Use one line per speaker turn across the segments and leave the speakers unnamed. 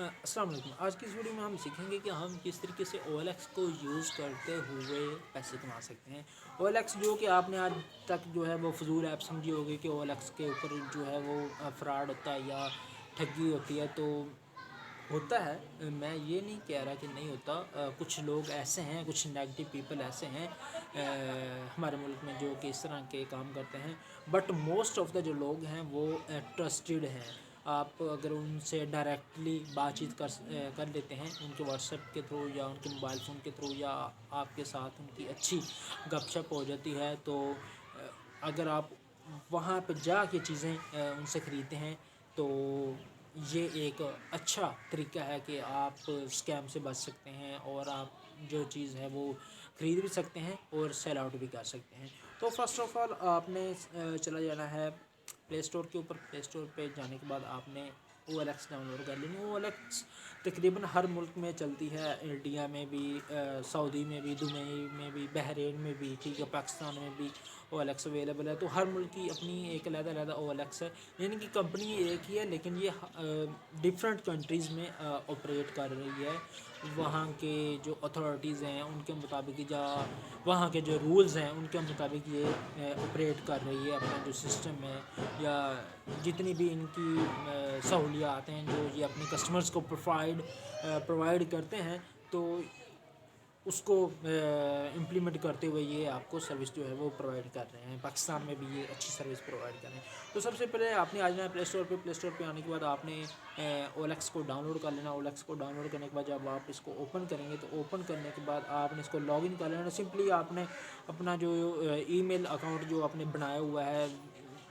السلام علیکم۔ آج کی اس ویڈیو میں ہم سیکھیں گے کہ ہم کس طریقے سے او ایل ایکس کو یوز کرتے ہوئے پیسے کما سکتے ہیں۔ او ایل ایکس جو کہ آپ نے آج تک جو ہے وہ فضول ایپ سمجھی ہوگی کہ او ایل ایکس کے اوپر جو ہے وہ فراڈ ہوتا ہے یا ٹھگی ہوتی ہے، تو ہوتا ہے، میں یہ نہیں کہہ رہا کہ نہیں ہوتا۔ کچھ لوگ ایسے ہیں، کچھ نیگیٹو پیپل ایسے ہیں ہمارے ملک میں جو کہ اس طرح کے کام کرتے ہیں، بٹ موسٹ آف دا جو لوگ ہیں وہ ٹرسٹڈ ہیں۔ آپ اگر ان سے ڈائریکٹلی بات چیت کر لیتے ہیں، ان کے واٹس ایپ کے تھرو یا ان کے موبائل فون کے تھرو، یا آپ کے ساتھ ان کی اچھی گپ شپ ہو جاتی ہے، تو اگر آپ وہاں پہ جا کے چیزیں ان سے خریدتے ہیں تو یہ ایک اچھا طریقہ ہے کہ آپ اسکیم سے بچ سکتے ہیں، اور آپ جو چیز ہے وہ خرید بھی سکتے ہیں اور سیل آؤٹ بھی کر سکتے ہیں۔ تو فرسٹ آف آل آپ نے چلا جانا ہے پلے اسٹور کے اوپر۔ پلے اسٹور پہ جانے کے بعد آپ نے O L X download کر لینی۔ او ایل ایکس تقریباً ہر ملک میں چلتی ہے، انڈیا میں بھی، سعودی میں بھی، دبئی میں بھی، بحرین میں بھی، ٹھیک ہے، پاکستان میں بھی او ایل ایکس اویلیبل ہے۔ تو ہر ملک کی اپنی ایک علیحدہ علیحدہ او ایل ایکس ہے، یعنی کہ کمپنی ایک ہی ہے لیکن یہ ڈفرینٹ کنٹریز میں آپریٹ کر رہی ہے۔ وہاں کے جو اتھارٹیز ہیں ان کے مطابق، یا وہاں کے جو رولز ہیں ان کے مطابق یہ آپریٹ کر رہی ہے۔ اپنا جو سسٹم ہے یا جتنی بھی ان کی سہولیات ہیں جو یہ اپنے کسٹمرز کو پرووائڈ کرتے ہیں، تو اس کو امپلیمنٹ کرتے ہوئے یہ آپ کو سروس جو ہے وہ پرووائڈ کر رہے ہیں۔ پاکستان میں بھی یہ اچھی سروس پرووائڈ کر رہے ہیں۔ تو سب سے پہلے آپ نے آ جانا ہے پلے اسٹور پہ۔ پلے اسٹور پہ آنے کے بعد آپ نے او ایل ایکس کو ڈاؤن لوڈ کر لینا۔ او ایل ایکس کو ڈاؤن لوڈ کرنے کے بعد جب آپ اس کو اوپن کریں گے، تو اوپن کرنے کے بعد آپ نے اس کو لاگ ان کر لینا۔ سمپلی آپ نے اپنا جو ای میل اکاؤنٹ جو آپ نے بنایا ہوا ہے،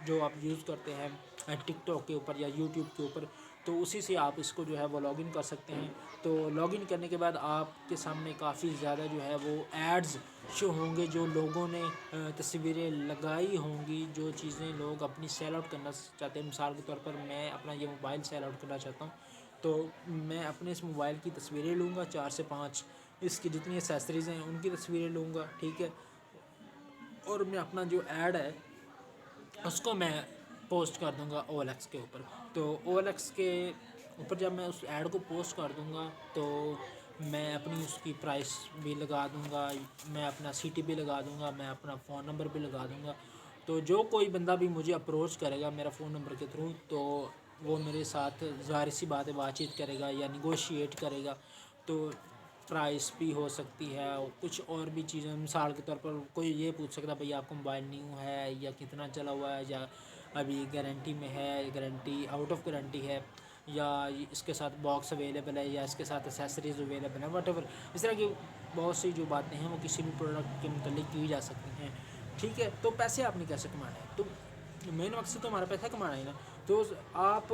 جو آپ یوز کرتے ہیں ٹک ٹاک کے اوپر یا یوٹیوب کے اوپر، تو اسی سے آپ اس کو جو ہے وہ لاگ ان کر سکتے ہیں۔ تو لاگ ان کرنے کے بعد آپ کے سامنے کافی زیادہ جو ہے وہ ایڈز شو ہوں گے، جو لوگوں نے تصویریں لگائی ہوں گی، جو چیزیں لوگ اپنی سیل آؤٹ کرنا چاہتے ہیں۔ مثال کے طور پر میں اپنا یہ موبائل سیل آؤٹ کرنا چاہتا ہوں، تو میں اپنے اس موبائل کی تصویریں لوں گا، 4 سے 5، اس کی جتنی ایکسیسریز ہیں ان کی تصویریں لوں گا، ٹھیک ہے، اور میں اپنا جو ایڈ ہے اس کو میں پوسٹ کر دوں گا او ایل ایکس کے اوپر۔ تو او ایل ایکس کے اوپر جب میں اس ایڈ کو پوسٹ کر دوں گا تو میں اپنی اس کی پرائس بھی لگا دوں گا، میں اپنا سٹی بھی لگا دوں گا، میں اپنا فون نمبر بھی لگا دوں گا۔ تو جو کوئی بندہ بھی مجھے اپروچ کرے گا میرا فون نمبر کے تھرو، تو وہ میرے ساتھ ظاہر سی بات ہے بات چیت کرے گا یا نیگوشیٹ کرے گا۔ تو پرائس بھی ہو سکتی ہے، کچھ اور بھی چیزیں، مثال کے طور پر کوئی یہ پوچھ سکتا ہے بھئی آپ کو موبائل نیو ہے یا کتنا چلا ہوا ہے، یا ابھی گارنٹی میں ہے، گارنٹی آؤٹ آف گارنٹی ہے، یا اس کے ساتھ باکس اویلیبل ہے، یا اس کے ساتھ ایسیسریز اویلیبل ہیں، واٹ ایور، اس طرح کی بہت سی جو باتیں ہیں وہ کسی بھی پروڈکٹ کے متعلق کی جا سکتی ہیں، ٹھیک ہے۔ تو پیسے آپ نے کیسے کمانے ہیں؟ تو مین مقصد تو ہمارا پیسہ کمانا ہے نا۔ تو آپ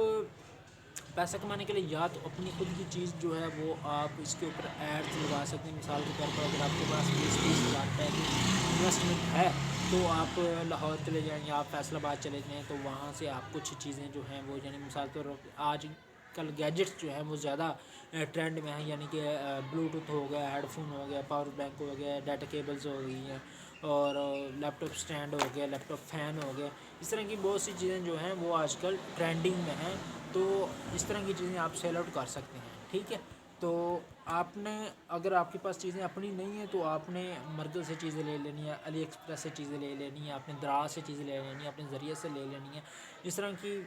پیسہ کمانے کے لیے یا تو اپنی خود کی چیز جو ہے وہ آپ اس کے اوپر ایڈز لگا سکتے ہیں۔ مثال کے طور پر اگر آپ کے پاس 20-30 ہزار روپے کی انویسٹمنٹ ہے تو آپ لاہور چلے جائیں یا آپ فیصل آباد چلے جائیں، تو وہاں سے آپ کچھ چیزیں جو ہیں وہ، یعنی مثال کے طور پر آج کل گیجٹس جو ہیں وہ زیادہ ٹرینڈ میں ہیں، یعنی کہ بلوٹوتھ ہو گیا، ہیڈ فون ہو گیا، پاور بینک ہو گیا، ڈیٹا کیبلز ہو گئی ہیں، اور لیپ ٹاپ اسٹینڈ ہو گیا، لیپ ٹاپ فین ہو گیا، اس طرح کی بہت سی چیزیں جو ہیں وہ آج کل ٹرینڈنگ میں ہیں۔ تو اس طرح کی چیزیں آپ سیل آؤٹ کر سکتے ہیں، ٹھیک ہے۔ تو آپ نے، اگر آپ کے پاس چیزیں اپنی نہیں ہیں تو آپ نے مرکز سے چیزیں لے لینی ہے، علی ایکسپریس سے چیزیں لے لینی ہے، آپ نے دراز سے چیزیں لے لینی ہے، اپنے ذریعے سے لے لینی ہے۔ اس طرح کی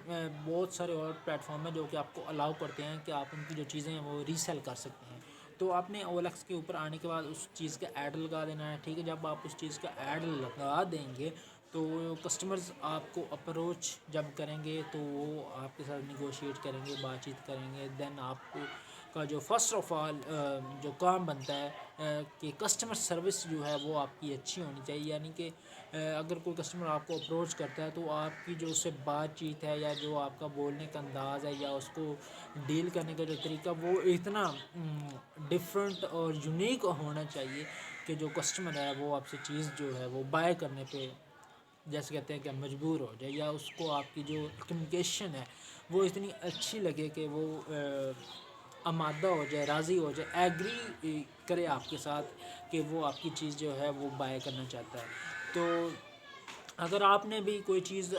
بہت سارے اور پلیٹ فارم ہیں جو کہ آپ کو الاؤ کرتے ہیں کہ آپ ان کی جو چیزیں ہیں وہ ری سیل کر سکتے ہیں۔ تو آپ نے او ایل ایکس کے اوپر آنے کے بعد اس چیز کا ایڈ لگا دینا ہے، ٹھیک ہے۔ جب آپ اس چیز کا ایڈ لگا دیں گے تو کسٹمرز آپ کو اپروچ جب کریں گے تو وہ آپ کے ساتھ نیگوشیٹ کریں گے، بات چیت کریں گے، دین آپ کا جو فرسٹ آف آل جو کام بنتا ہے کہ کسٹمر سروس جو ہے وہ آپ کی اچھی ہونی چاہیے، یعنی کہ اگر کوئی کسٹمر آپ کو اپروچ کرتا ہے تو آپ کی جو اس سے بات چیت ہے یا جو آپ کا بولنے کا انداز ہے یا اس کو ڈیل کرنے کا جو طریقہ، وہ اتنا ڈفرینٹ اور یونیک ہونا چاہیے کہ جو کسٹمر ہے وہ آپ سے چیز جو ہے وہ بائی کرنے پہ، جیسے کہتے ہیں کہ مجبور ہو جائے، یا اس کو آپ کی جو کمیونیکیشن ہے وہ اتنی اچھی لگے کہ وہ آمادہ ہو جائے، راضی ہو جائے، ایگری کرے آپ کے ساتھ کہ وہ آپ کی چیز جو ہے وہ بائی کرنا چاہتا ہے۔ تو اگر آپ نے بھی کوئی چیز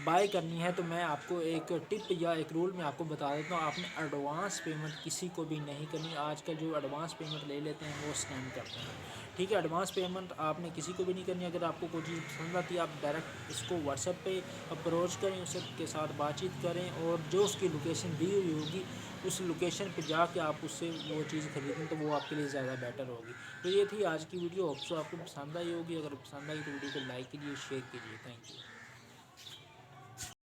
بائی کرنی ہے تو میں آپ کو ایک ٹپ یا ایک رول میں آپ کو بتا دیتا ہوں، آپ نے ایڈوانس پیمنٹ کسی کو بھی نہیں کرنی۔ آج کل جو ایڈوانس پیمنٹ لے لیتے ہیں وہ اسکیم کرتے ہیں، ٹھیک ہے؟ ایڈوانس پیمنٹ آپ نے کسی کو بھی نہیں کرنی۔ اگر آپ کو کوئی چیز پسند آتی ہے آپ ڈائریکٹ اس کو واٹس ایپ پہ اپروچ کریں، اس کے ساتھ بات چیت کریں، اور جو اس کی لوکیشن دی ہوئی ہوگی اس لوکیشن پہ جا کے آپ اس سے وہ چیز خریدیں تو وہ آپ کے لیے زیادہ بیٹر ہوگی۔ تو یہ تھی آج کی ویڈیو، ہوپ سو آپ کو پسند آئی ہوگی۔ اگر پسند آئی تو ویڈیو کو لائک کیجیے، شیئر کیجیے۔ Thank you.